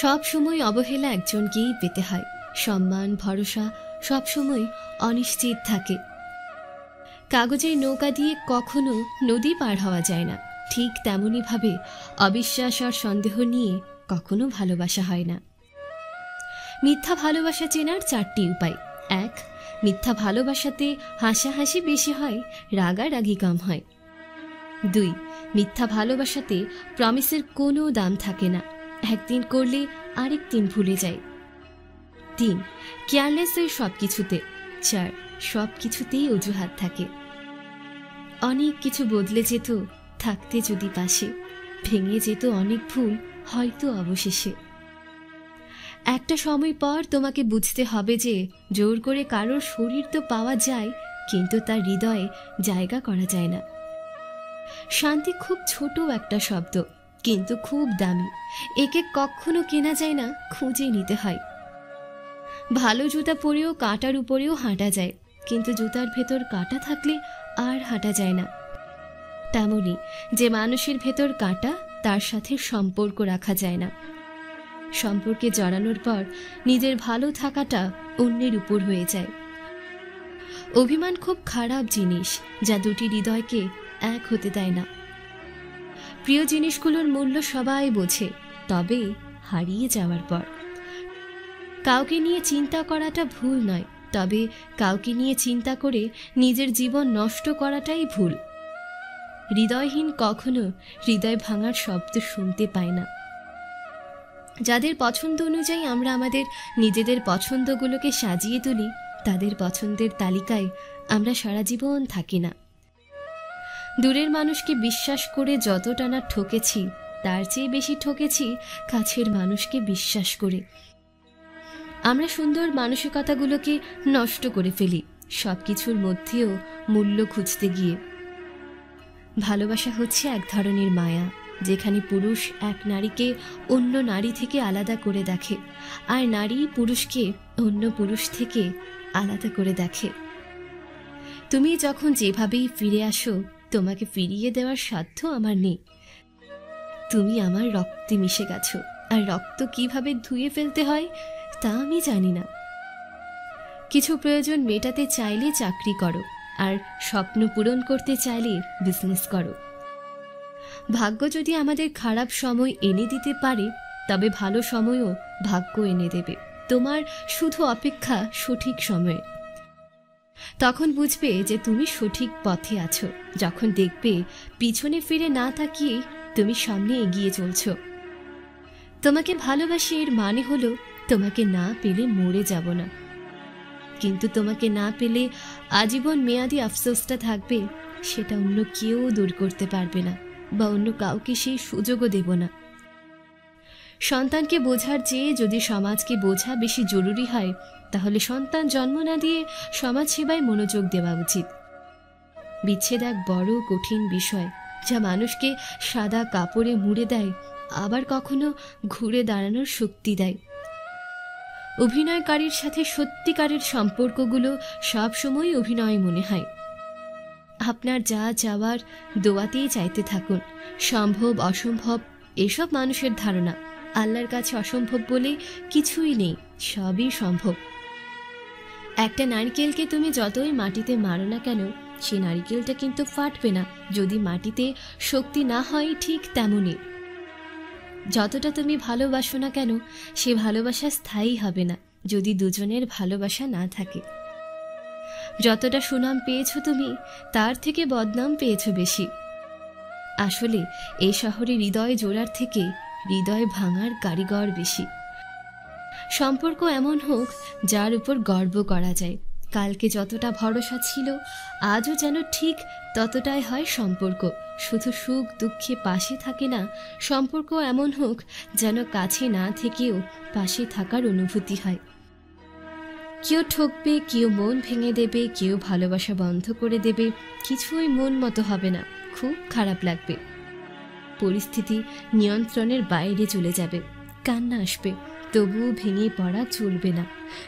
সব সময় অবহেলা একজনকেই পেতে হয়। সম্মান ভরসা সব সময় অনিশ্চিত থাকে। কাগজের নৌকা দিয়ে কখনো নদী পার হওয়া যায় না, ঠিক তেমনি ভাবে অবিশ্বাস আর সন্দেহ নিয়ে কখনো ভালোবাসা হয় না। মিথ্যা ভালোবাসা চেনার 4টি উপায়। 1. মিথ্যা ভালোবাসাতে হাসাহাসি বেশি হয়, রাগারাগি কম হয়। 2. মিথ্যা ভালোবাসাতে প্রমিসের কোনো দাম থাকে না, একদিন করলে আরেক দিন ভুলে যায়। 3. কেয়ারলেস হয় সব কিছুতে। 4. সব কিছুতেই অজুহাত থাকে। অনেক কিছু বদলে যেত থাকতে যদি পাশে, ভেঙে যেত অনেক ভুল হয়তো অবশেষে। একটা সময় পর তোমাকে বুঝতে হবে যে জোর করে কারোর শরীর তো পাওয়া যায়, কিন্তু তার হৃদয়ে জায়গা করা যায় না। শান্তি খুব ছোট একটা শব্দ, কিন্তু খুব দামি। একে কখনো কেনা যায় না, খুঁজে নিতে হয়। ভালো জুতা পরেও কাঁটার উপরেও হাঁটা যায়, কিন্তু জুতার ভেতর কাঁটা থাকলে আর হাঁটা যায় না। তেমনি যে মানুষের ভেতর কাঁটা, তার সাথে সম্পর্ক রাখা যায় না। সম্পর্কে জড়ানোর পর নিজের ভালো থাকাটা অন্যের উপর হয়ে যায়। অভিমান খুব খারাপ জিনিস, যা দুটি হৃদয়কে এক হতে দেয় না। প্রিয় জিনিসগুলোর মূল্য সবাই বোঝে, তবে হারিয়ে যাওয়ার পর। কাউকে নিয়ে চিন্তা করাটা ভুল নয়, তবে কাউকে নিয়ে চিন্তা করে নিজের জীবন নষ্ট করাটাই ভুল। হৃদয়হীন কখনো হৃদয় ভাঙার শব্দ শুনতে পায় না। যাদের পছন্দ অনুযায়ী আমরা আমাদের নিজেদের পছন্দগুলোকে সাজিয়ে তুলি, তাদের পছন্দের তালিকায় আমরা সারা জীবন থাকি না। দূরের মানুষকে বিশ্বাস করে যতটা না ঠকেছি, তার চেয়ে বেশি ঠকেছি কাছের মানুষকে বিশ্বাস করে। আমরা সুন্দর মানসিকতাগুলোকে নষ্ট করে ফেলি সবকিছুর মধ্যেও মূল্য খুঁজতে গিয়ে। ভালোবাসা হচ্ছে এক ধরনের মায়া, যেখানে পুরুষ এক নারীকে অন্য নারী থেকে আলাদা করে দেখে, আর নারী পুরুষকে অন্য পুরুষ থেকে আলাদা করে দেখে। তুমি যখন যেভাবেই ফিরে আসো, তোমাকে ফিরিয়ে দেওয়ার সাধ্য আমার নেই। তুমি আমার রক্তে মিশে গেছো, আর রক্ত কিভাবে ধুয়ে ফেলতে হয় তা আমি জানি না। কিছু প্রয়োজন মেটাতে চাইলে চাকরি করো, আর স্বপ্ন পূরণ করতে চাইলে বিজনেস করো। ভাগ্য যদি আমাদের খারাপ সময় এনে দিতে পারে, তবে ভালো সময়ও ভাগ্য এনে দেবে। তোমার শুধু অপেক্ষা সঠিক সময়ে। তখন বুঝবে যে তুমি সঠিক পথে আছো, যখন দেখবে পিছনে ফিরে না তাকিয়ে তুমি সামনে এগিয়ে চলছো। তোমাকে ভালোবাসি এর মানে হলো তোমাকে না পেলে মরে যাব না, কিন্তু তোমাকে না পেলে আজীবন মেয়াদি আফসোসটা থাকবে, সেটা অন্য কেউ দূর করতে পারবে না, বা অন্য কাউকে সেই সুযোগও দেব না। সন্তানকে বোঝার চেয়ে যদি সমাজকে বোঝা বেশি জরুরি হয়, তাহলে সন্তান জন্ম না দিয়ে সমাজ সেবায় মনোযোগ দেওয়া উচিত। বিচ্ছেদ এক বড় কঠিন বিষয়, যা মানুষকে সাদা কাপড়ে মুড়ে দেয়, আবার কখনো ঘুরে দাঁড়ানোর শক্তি দেয়। অভিনয়কারীর সাথে সত্যিকারের সম্পর্কগুলো সবসময় অভিনয় মনে হয়। আপনার যা চাওয়ার দোয়াতেই চাইতে থাকুন। সম্ভব অসম্ভব এসব মানুষের ধারণা, আল্লাহর কাছে অসম্ভব বলে কিছুই নেই, সবই সম্ভব। একটা নারকেলকে তুমি যতই মাটিতে মারো না কেন, সে নারকেলটা কিন্তু ফাটবে না যদি মাটিতে শক্তি না হয়। ঠিক তেমনই যতটা তুমি ভালোবাসো না কেন, সে ভালোবাসা স্থায়ী হবে না যদি দুজনের ভালোবাসা না থাকে। যতটা সুনাম পেয়েছো তুমি, তার থেকে বদনাম পেয়েছো বেশি। আসলে এই শহরে হৃদয় জোড়ার থেকে হৃদয় ভাঙার কারিগর বেশি। সম্পর্ক এমন হোক যার উপর গর্ব করা যায়। কালকে যতটা ভরসা ছিল, আজও যেন ঠিক ততটাই হয় সম্পর্ক। শুধু সুখ দুঃখে পাশে থাকে না, সম্পর্ক এমন হোক যেন কাছে না থেকেও পাশে থাকার অনুভূতি হয়। কেউ ঠকবে, কেউ মন ভেঙে দেবে, কেউ ভালোবাসা বন্ধ করে দেবে, কিছুই মন মতো হবে না, খুব খারাপ লাগবে। পরিস্থিতি নিয়ন্ত্রণের বাইরে চলে যাবে, কান্না আসবে, তবুও ভেঙে পড়া চলবে না।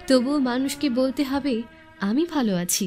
তবুও মানুষকে বলতে হবে আমি ভালো আছি।